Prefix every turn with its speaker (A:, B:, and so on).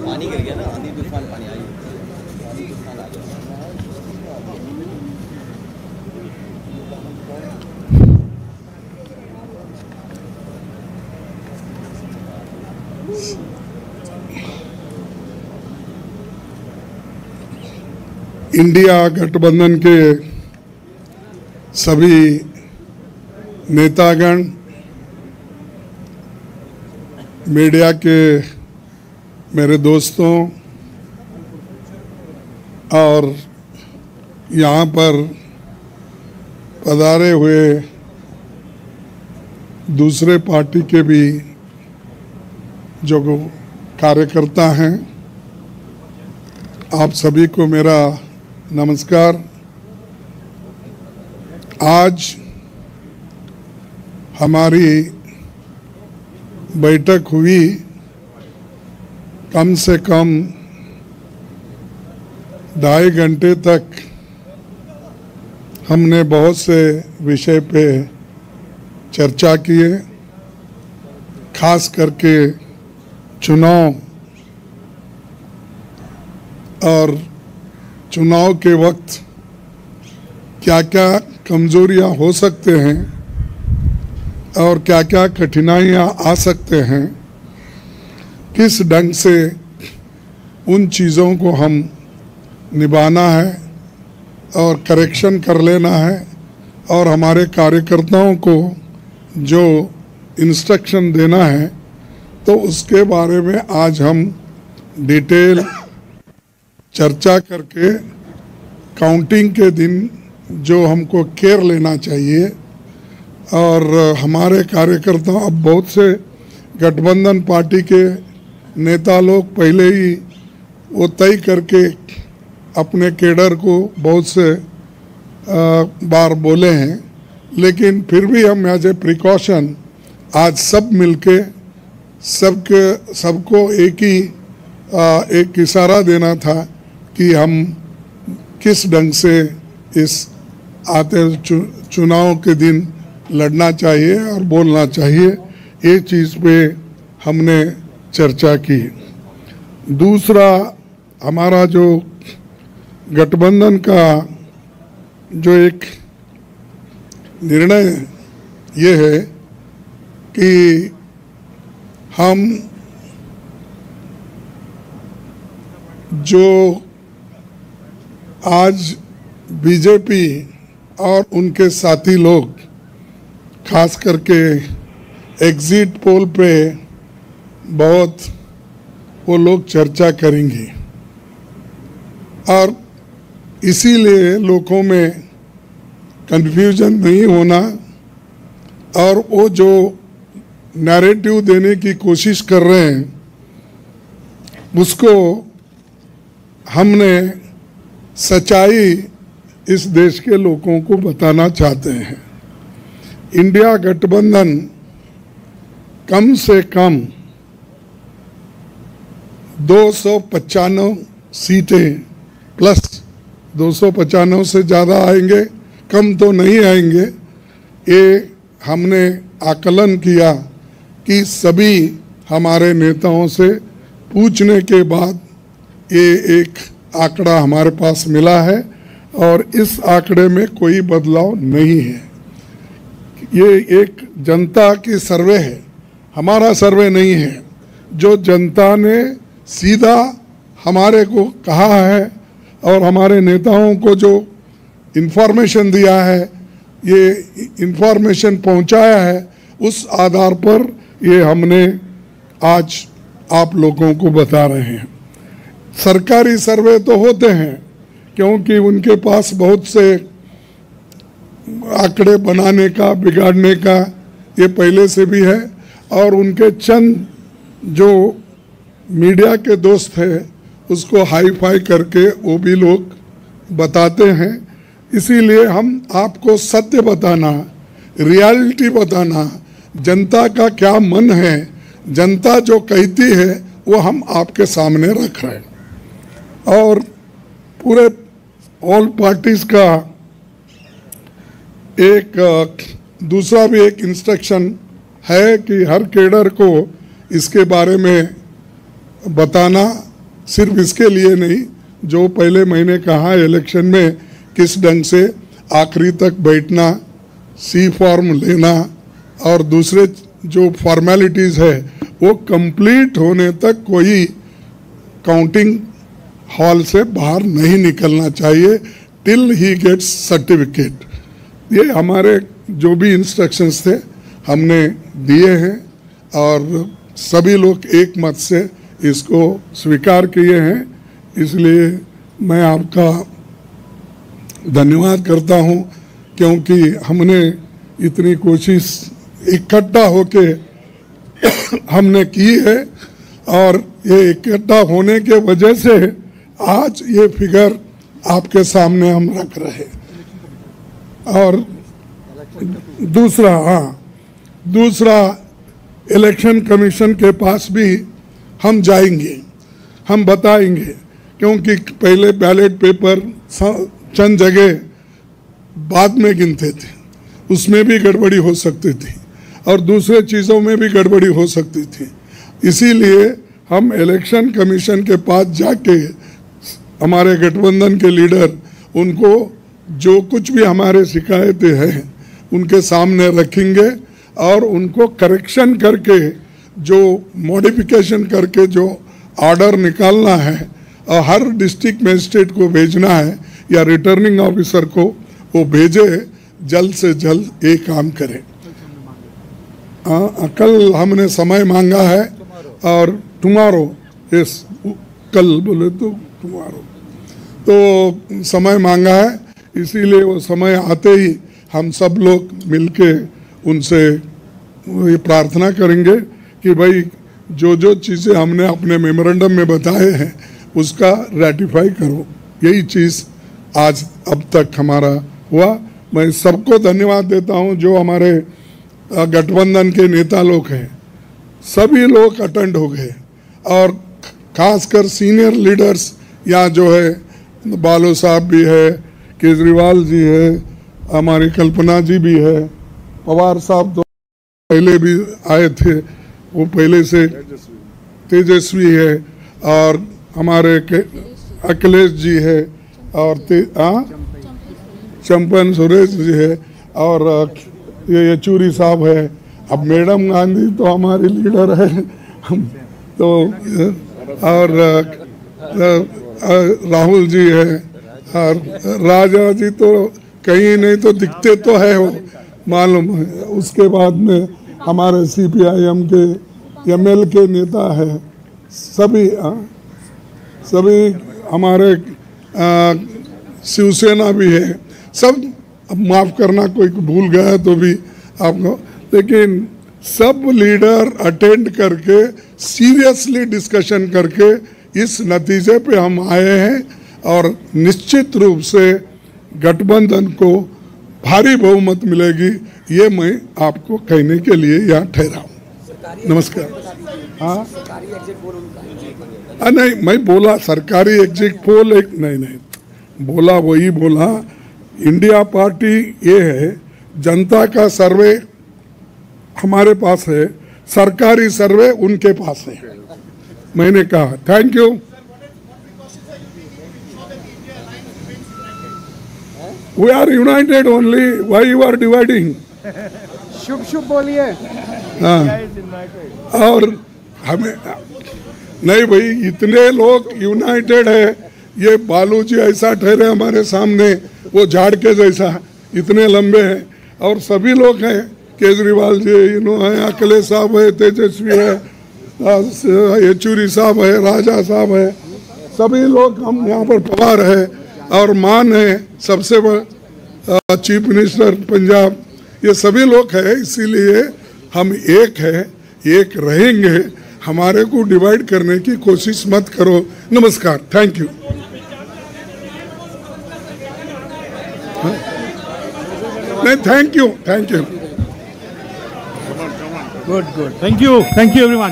A: पानी गिर गया ना, आंधी तूफान पानी आई, आंधी तूफान आ गया।
B: इंडिया गठबंधन के सभी नेतागण, मीडिया के मेरे दोस्तों और यहाँ पर पधारे हुए दूसरे पार्टी के भी जो कार्यकर्ता हैं, आप सभी को मेरा नमस्कार। आज हमारी बैठक हुई, कम से कम 2.5 घंटे तक हमने बहुत से विषय पे चर्चा किए, खास करके चुनाव और चुनाव के वक्त क्या क्या कमजोरियां हो सकते हैं और क्या क्या कठिनाइयां आ सकते हैं, किस ढंग से उन चीज़ों को हम निभाना है और करेक्शन कर लेना है और हमारे कार्यकर्ताओं को जो इंस्ट्रक्शन देना है, तो उसके बारे में आज हम डिटेल चर्चा करके काउंटिंग के दिन जो हमको केयर लेना चाहिए। और हमारे कार्यकर्ता, अब बहुत से गठबंधन पार्टी के नेता लोग पहले ही वो तय करके अपने केडर को बहुत से बार बोले हैं, लेकिन फिर भी हम एज ए प्रिकॉशन आज सब मिलके सबको एक इशारा देना था कि हम किस ढंग से इस आते चुनाव के दिन लड़ना चाहिए और बोलना चाहिए। ये चीज़ पे हमने चर्चा की। दूसरा, हमारा जो गठबंधन का जो एक निर्णय ये है कि हम जो आज बीजेपी और उनके साथी लोग खास करके एग्जिट पोल पे बहुत वो लोग चर्चा करेंगे और इसीलिए लोगों में कंफ्यूजन नहीं होना और वो जो नैरेटिव देने की कोशिश कर रहे हैं उसको हमने सच्चाई इस देश के लोगों को बताना चाहते हैं। इंडिया गठबंधन कम से कम 295 सीटें प्लस 295 से ज़्यादा आएंगे, कम तो नहीं आएंगे। ये हमने आकलन किया कि सभी हमारे नेताओं से पूछने के बाद ये एक आंकड़ा हमारे पास मिला है और इस आंकड़े में कोई बदलाव नहीं है। ये एक जनता की सर्वे है, हमारा सर्वे नहीं है। जो जनता ने सीधा हमारे को कहा है और हमारे नेताओं को जो इन्फॉर्मेशन दिया है, ये इन्फॉर्मेशन पहुंचाया है, उस आधार पर ये हमने आज आप लोगों को बता रहे हैं। सरकारी सर्वे तो होते हैं क्योंकि उनके पास बहुत से आंकड़े बनाने का, बिगाड़ने का ये पहले से भी है और उनके चंद जो मीडिया के दोस्त हैं उसको हाई फाई करके वो भी लोग बताते हैं। इसीलिए हम आपको सत्य बताना, रियलिटी बताना, जनता का क्या मन है, जनता जो कहती है वो हम आपके सामने रख रहे हैं। और पूरे ऑल पार्टीज का एक दूसरा भी एक इंस्ट्रक्शन है कि हर कैडर को इसके बारे में बताना सिर्फ इसके लिए नहीं, जो पहले मैंने कहा इलेक्शन में किस ढंग से आखिरी तक बैठना, सी फॉर्म लेना और दूसरे जो फॉर्मेलिटीज़ है वो कंप्लीट होने तक कोई काउंटिंग हॉल से बाहर नहीं निकलना चाहिए टिल ही गेट्स सर्टिफिकेट। ये हमारे जो भी इंस्ट्रक्शंस थे हमने दिए हैं और सभी लोग एक मत से इसको स्वीकार किए हैं, इसलिए मैं आपका धन्यवाद करता हूं, क्योंकि हमने इतनी कोशिश इकट्ठा होके हमने की है और ये इकट्ठा होने के वजह से आज ये फिगर आपके सामने हम रख रहे हैं। और दूसरा इलेक्शन कमीशन के पास भी हम जाएंगे, हम बताएंगे, क्योंकि पहले बैलेट पेपर चंद जगह बाद में गिनते थे, उसमें भी गड़बड़ी हो सकती थी और दूसरे चीज़ों में भी गड़बड़ी हो सकती थी। इसीलिए हम इलेक्शन कमीशन के पास जाके हमारे गठबंधन के लीडर उनको जो कुछ भी हमारे शिकायतें हैं उनके सामने रखेंगे और उनको करेक्शन करके, जो मॉडिफिकेशन करके जो ऑर्डर निकालना है और हर डिस्ट्रिक्ट मजिस्ट्रेट को भेजना है या रिटर्निंग ऑफिसर को वो भेजे, जल्द से जल्द ये काम करें। कल हमने समय मांगा है और टुमारो, यस कल बोले तो टुमारो, तो समय मांगा है, इसीलिए वो समय आते ही हम सब लोग मिलके उनसे ये प्रार्थना करेंगे कि भाई जो जो चीज़ें हमने अपने मेमोरेंडम में बताए हैं उसका रेटिफाई करो। यही चीज़ आज अब तक हमारा हुआ। मैं सबको धन्यवाद देता हूं जो हमारे गठबंधन के नेता लोग हैं, सभी लोग अटेंड हो गए और खासकर सीनियर लीडर्स यहाँ जो है, बालो साहब भी है, केजरीवाल जी है, हमारी कल्पना जी भी है, पवार साहब तो पहले भी आए थे, वो पहले से तेजस्वी है, और हमारे अखिलेश जी है, और चंपन सुरेश जी है, और ये येचूरी साहब है। अब मैडम गांधी तो हमारी लीडर है तो, और राहुल जी है, और राजा जी तो कहीं नहीं तो दिखते तो है वो, मालूम है। उसके बाद में हमारे CPIM के ML के नेता है, सभी हमारे शिवसेना भी है, सब। अब माफ़ करना कोई भूल गया तो भी आपको, लेकिन सब लीडर अटेंड करके सीरियसली डिस्कशन करके इस नतीजे पे हम आए हैं और निश्चित रूप से गठबंधन को भारी बहुमत मिलेगी, ये मैं आपको कहने के लिए यहाँ ठहरा हूँ। नमस्कार। हाँ नहीं, मैं बोला सरकारी एग्जिट पोल एक नहीं बोला, वही बोला। इंडिया पार्टी ये है, जनता का सर्वे हमारे पास है, सरकारी सर्वे उनके पास है। मैंने कहा thank you. We are united only, why you are dividing?
C: शुभ शुभ बोलिए।
B: हाँ, और हमें नहीं भाई, इतने लोग यूनाइटेड है, ये बालू जी ऐसा ठहरे हमारे सामने, वो झाड़ के जैसा, इतने लंबे हैं, और सभी लोग हैं, केजरीवाल जी है, अखिलेश साहब है, तेजस्वी है, येचूरी साहब है, राजा साहब है, सभी लोग हम यहाँ पर पवार है, और मान है सबसे बड़ा चीफ मिनिस्टर पंजाब, ये सभी लोग हैं। इसीलिए हम एक है, एक रहेंगे, हमारे को डिवाइड करने की कोशिश मत करो। नमस्कार, थैंक यू। नहीं, thank you.
C: Good good, thank you everyone.